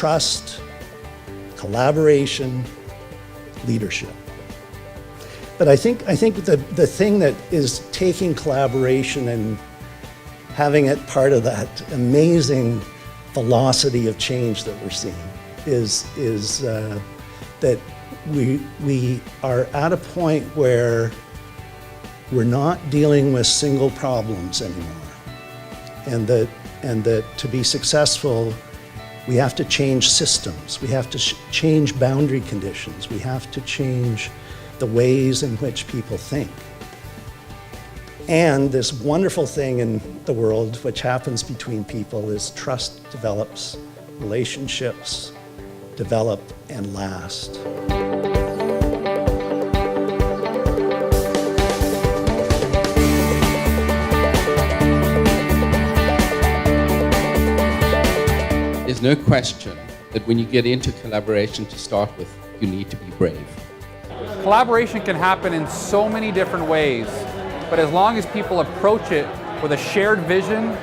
trust, collaboration, leadership. But I think the thing that is taking collaboration and having it part of that amazing velocity of change that we're seeing is that we are at a point where we're not dealing with single problems anymore, and that to be successful, we have to change systems, we have to change boundary conditions, we have to change the ways in which people think. And this wonderful thing in the world which happens between people is trust develops, relationships develop and last. There's no question that when you get into collaboration to start with, you need to be brave. Collaboration can happen in so many different ways, but as long as people approach it with a shared vision,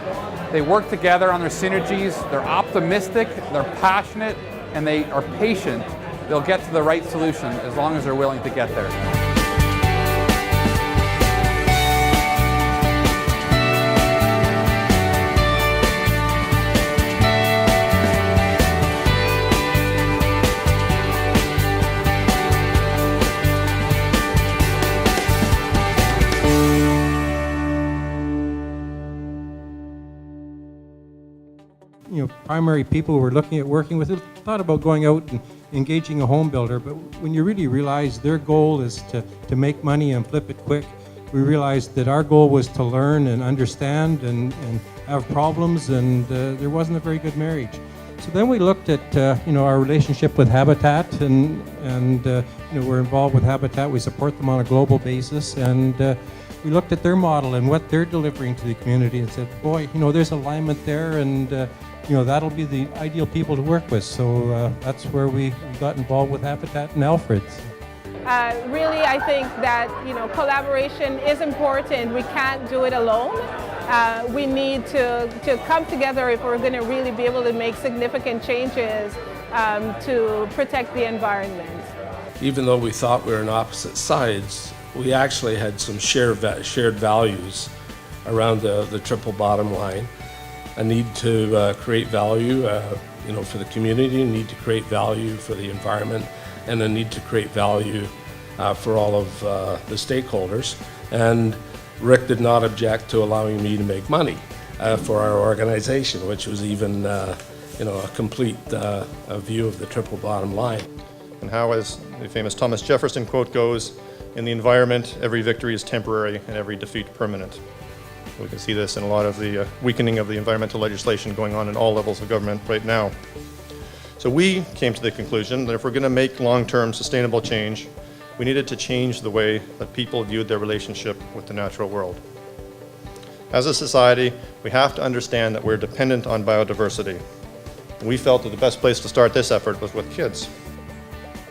they work together on their synergies, they're optimistic, they're passionate, and they are patient, they'll get to the right solution as long as they're willing to get there. Primary people who were looking at working with it thought about going out and engaging a home builder, but when you really realize their goal is to make money and flip it quick, we realized that our goal was to learn and understand and have problems, and there wasn't a very good marriage. So then we looked at our relationship with Habitat, and we're involved with Habitat. We support them on a global basis, and we looked at their model and what they're delivering to the community and said, boy, there's alignment there, and that'll be the ideal people to work with. So that's where we got involved with Habitat and Alfred's. Really, I think that collaboration is important. We can't do it alone. We need to come together if we're going to really be able to make significant changes to protect the environment. Even though we thought we were on opposite sides, we actually had some shared values around the triple bottom line. A need to create value for the community, a need to create value for the environment, and a need to create value for all of the stakeholders. And Rick did not object to allowing me to make money for our organization, which was even a complete view of the triple bottom line. And how, as the famous Thomas Jefferson quote goes, in the environment, every victory is temporary and every defeat permanent. We can see this in a lot of the weakening of the environmental legislation going on in all levels of government right now. So we came to the conclusion that if we're going to make long-term sustainable change, we needed to change the way that people viewed their relationship with the natural world. As a society, we have to understand that we're dependent on biodiversity. And we felt that the best place to start this effort was with kids.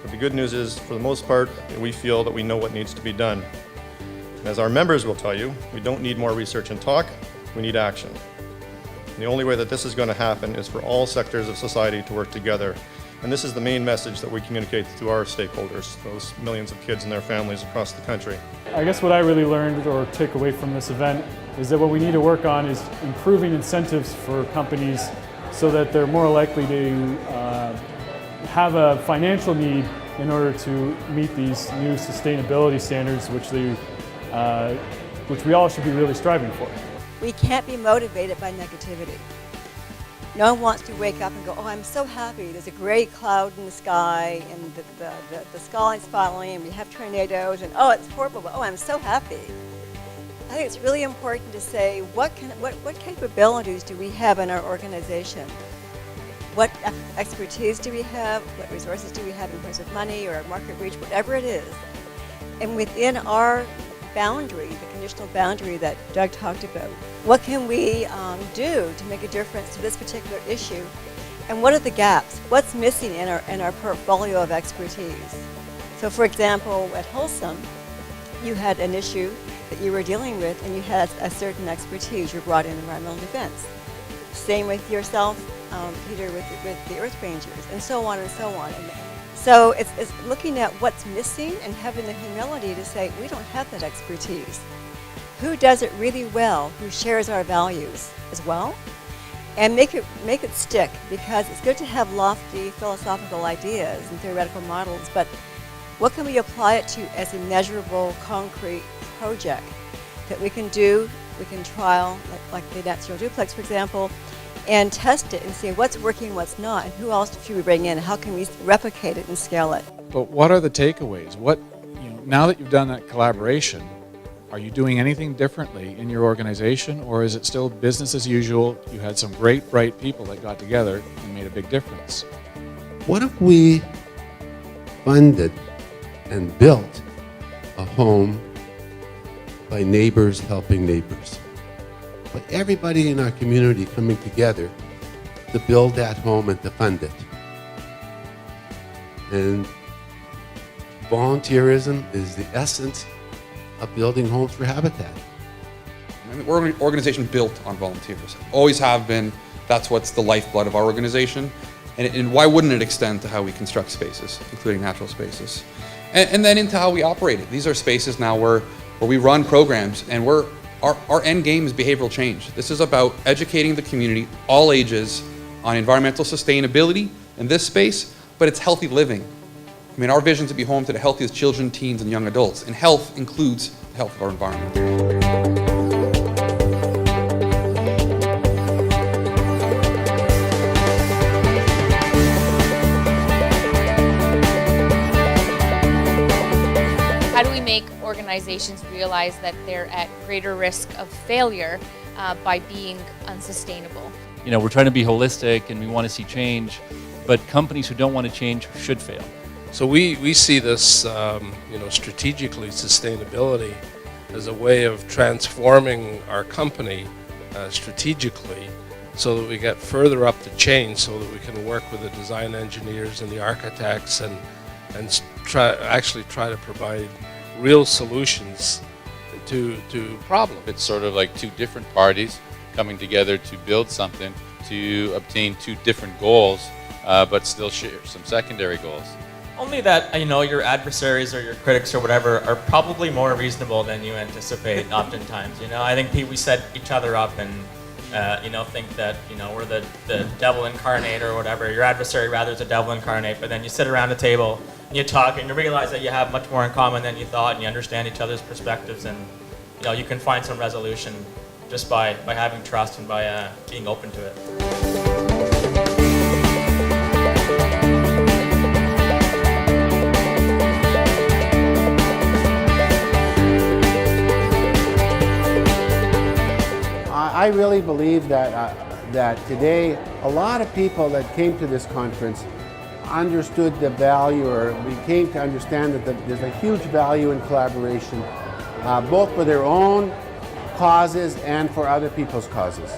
But the good news is, for the most part, we feel that we know what needs to be done. And as our members will tell you, we don't need more research and talk, we need action. And the only way that this is going to happen is for all sectors of society to work together. And this is the main message that we communicate to our stakeholders, those millions of kids and their families across the country. I guess what I really learned or took away from this event is that what we need to work on is improving incentives for companies so that they're more likely to have a financial need in order to meet these new sustainability standards, which we all should be really striving for. We can't be motivated by negativity. No one wants to wake up and go, oh, I'm so happy, there's a gray cloud in the sky, and the sky is falling, and we have tornadoes, and oh, it's horrible, but oh, I'm so happy. I think it's really important to say, what capabilities do we have in our organization? What expertise do we have? What resources do we have in terms of money or market reach, whatever it is? And within our boundary, the conditional boundary that Doug talked about, what can we do to make a difference to this particular issue? And what are the gaps? What's missing in our portfolio of expertise? So for example, at Wholesome, you had an issue that you were dealing with and you had a certain expertise. You brought in environmental defense. Same with yourself Peter, with the Earth Rangers, and so on and so on. And so it's looking at what's missing and having the humility to say, we don't have that expertise. Who does it really well? Who shares our values as well? And make it stick, because it's good to have lofty philosophical ideas and theoretical models, but what can we apply it to as a measurable, concrete project that we can do, we can trial, like the net zero duplex, for example, and test it and see what's working, what's not, and who else should we bring in, how can we replicate it and scale it. But what are the takeaways? Now that you've done that collaboration, are you doing anything differently in your organization, or is it still business as usual? You had some great, bright people that got together and made a big difference. What if we funded and built a home by neighbors helping neighbors? But everybody in our community coming together to build that home and to fund it. And volunteerism is the essence of building homes for habitat. I mean, we're an organization built on volunteers. Always have been. That's what's the lifeblood of our organization. And why wouldn't it extend to how we construct spaces, including natural spaces? And then into how we operate it. These are spaces now where we run programs, and our end game is behavioral change. This is about educating the community, all ages, on environmental sustainability in this space, but it's healthy living. I mean, our vision is to be home to the healthiest children, teens, and young adults, and health includes the health of our environment. How do we make organizations realize that they're at greater risk of failure by being unsustainable? You know, we're trying to be holistic and we want to see change, but companies who don't want to change should fail. So we see this, strategically, sustainability as a way of transforming our company strategically, so that we get further up the chain, so that we can work with the design engineers and the architects and try to provide real solutions to problems. It's sort of like two different parties coming together to build something to obtain two different goals, but still share some secondary goals. Only that, your adversaries or your critics or whatever are probably more reasonable than you anticipate oftentimes. I think we set each other up and, think that, we're the devil incarnate or whatever. Your adversary rather is a devil incarnate, but then you sit around a table and you talk and you realize that you have much more in common than you thought, and you understand each other's perspectives, and, you can find some resolution just by having trust and by being open to it. I really believe that today a lot of people that came to this conference understood the value, or we came to understand that there's a huge value in collaboration, both for their own causes and for other people's causes.